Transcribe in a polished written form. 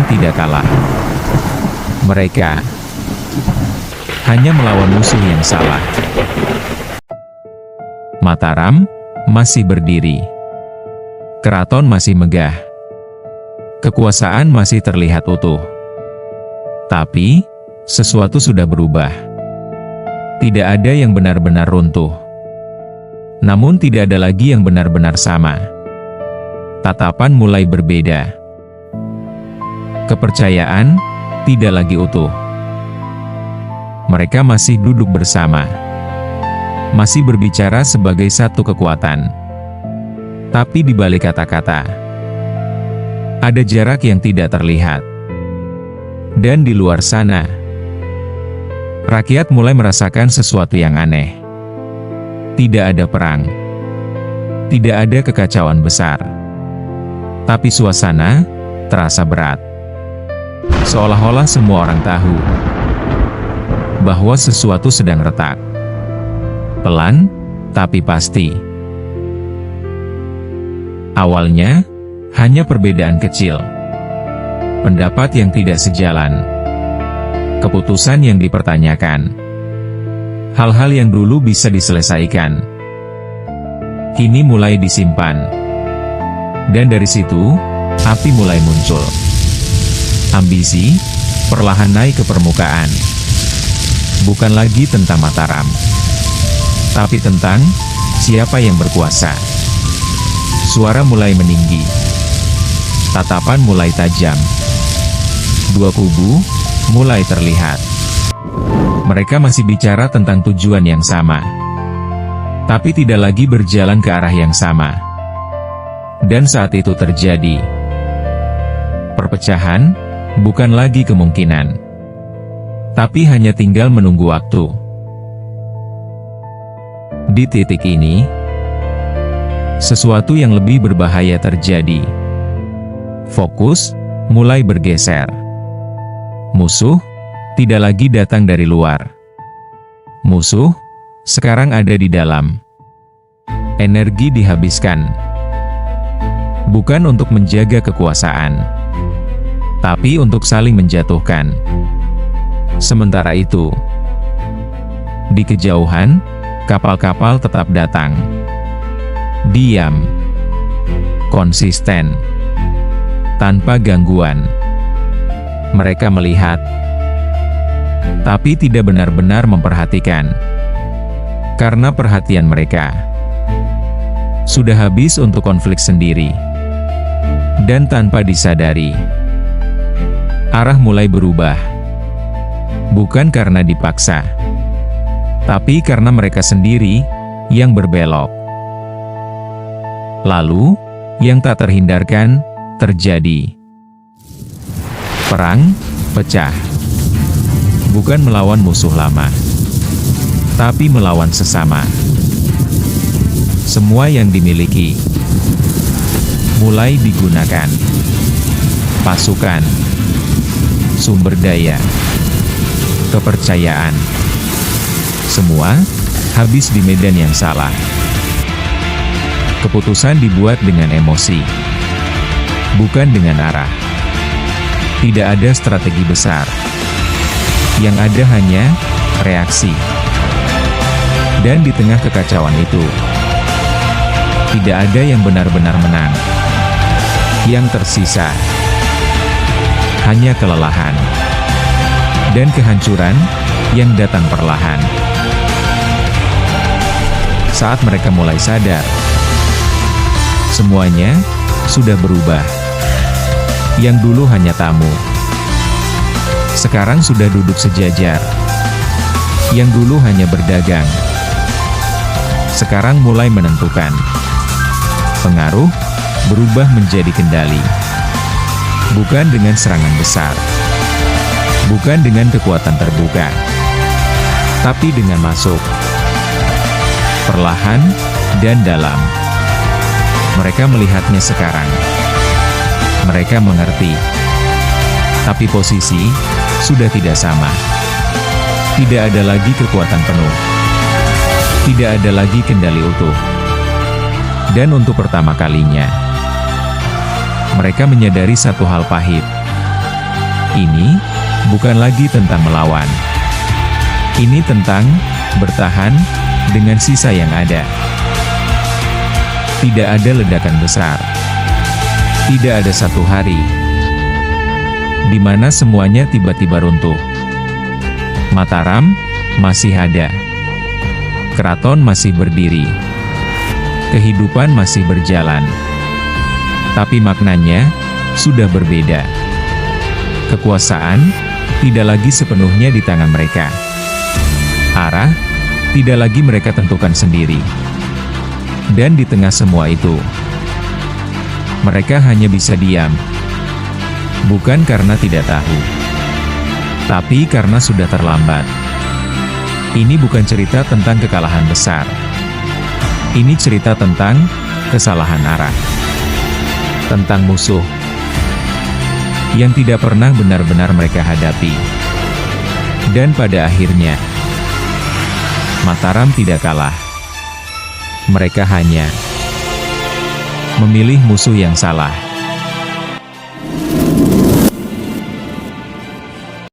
tidak kalah. Mereka hanya melawan musuh yang salah. Mataram masih berdiri. Keraton masih megah. Kekuasaan masih terlihat utuh. Tapi, sesuatu sudah berubah. Tidak ada yang benar-benar runtuh. Namun tidak ada lagi yang benar-benar sama. Tatapan mulai berbeda. Kepercayaan tidak lagi utuh. Mereka masih duduk bersama. Masih berbicara sebagai satu kekuatan. Tapi di balik kata-kata, ada jarak yang tidak terlihat. Dan di luar sana, rakyat mulai merasakan sesuatu yang aneh. Tidak ada perang. Tidak ada kekacauan besar. Tapi suasana terasa berat. Seolah-olah semua orang tahu bahwa sesuatu sedang retak. Pelan, tapi pasti. Awalnya, hanya perbedaan kecil. Pendapat yang tidak sejalan. Keputusan yang dipertanyakan. Hal-hal yang dulu bisa diselesaikan, kini mulai disimpan. Dan dari situ, api mulai muncul. Ambisi perlahan naik ke permukaan. Bukan lagi tentang Mataram, tapi tentang siapa yang berkuasa. Suara mulai meninggi. Tatapan mulai tajam. Dua kubu mulai terlihat. Mereka masih bicara tentang tujuan yang sama. Tapi tidak lagi berjalan ke arah yang sama. Dan saat itu terjadi. Perpecahan bukan lagi kemungkinan. Tapi hanya tinggal menunggu waktu. Di titik ini, sesuatu yang lebih berbahaya terjadi. Fokus mulai bergeser. Musuh tidak lagi datang dari luar. Musuh sekarang ada di dalam. Energi dihabiskan. Bukan untuk menjaga kekuasaan, tapi untuk saling menjatuhkan. Sementara itu, di kejauhan, kapal-kapal tetap datang. Diam. Konsisten. Tanpa gangguan. Mereka melihat, tapi tidak benar-benar memperhatikan. Karena perhatian mereka sudah habis untuk konflik sendiri. Dan tanpa disadari, arah mulai berubah. Bukan karena dipaksa, tapi karena mereka sendiri yang berbelok. Lalu, yang tak terhindarkan terjadi. Perang pecah. Bukan melawan musuh lama, tapi melawan sesama. Semua yang dimiliki mulai digunakan. Pasukan, sumber daya, kepercayaan. Semua habis di medan yang salah. Keputusan dibuat dengan emosi, bukan dengan arah. Tidak ada strategi besar. Yang ada hanya reaksi. Dan di tengah kekacauan itu, tidak ada yang benar-benar menang. Yang tersisa hanya kelelahan dan kehancuran yang datang perlahan. Saat mereka mulai sadar, semuanya sudah berubah. Yang dulu hanya tamu, sekarang sudah duduk sejajar. Yang dulu hanya berdagang, sekarang mulai menentukan. Pengaruh berubah menjadi kendali. Bukan dengan serangan besar, bukan dengan kekuatan terbuka, tapi dengan masuk, perlahan, dan dalam. Mereka melihatnya sekarang. Mereka mengerti. Tapi posisi sudah tidak sama. Tidak ada lagi kekuatan penuh. Tidak ada lagi kendali utuh. Dan untuk pertama kalinya, mereka menyadari satu hal pahit. Ini bukan lagi tentang melawan. Ini tentang bertahan dengan sisa yang ada. Tidak ada ledakan besar. Tidak ada satu hari di mana semuanya tiba-tiba runtuh. Mataram masih ada. Keraton masih berdiri. Kehidupan masih berjalan. Tapi maknanya sudah berbeda. Kekuasaan tidak lagi sepenuhnya di tangan mereka. Arah tidak lagi mereka tentukan sendiri. Dan di tengah semua itu, mereka hanya bisa diam. Bukan karena tidak tahu, tapi karena sudah terlambat. Ini bukan cerita tentang kekalahan besar. Ini cerita tentang kesalahan arah. Tentang musuh yang tidak pernah benar-benar mereka hadapi. Dan pada akhirnya, Mataram tidak kalah. Mereka hanya memilih musuh yang salah.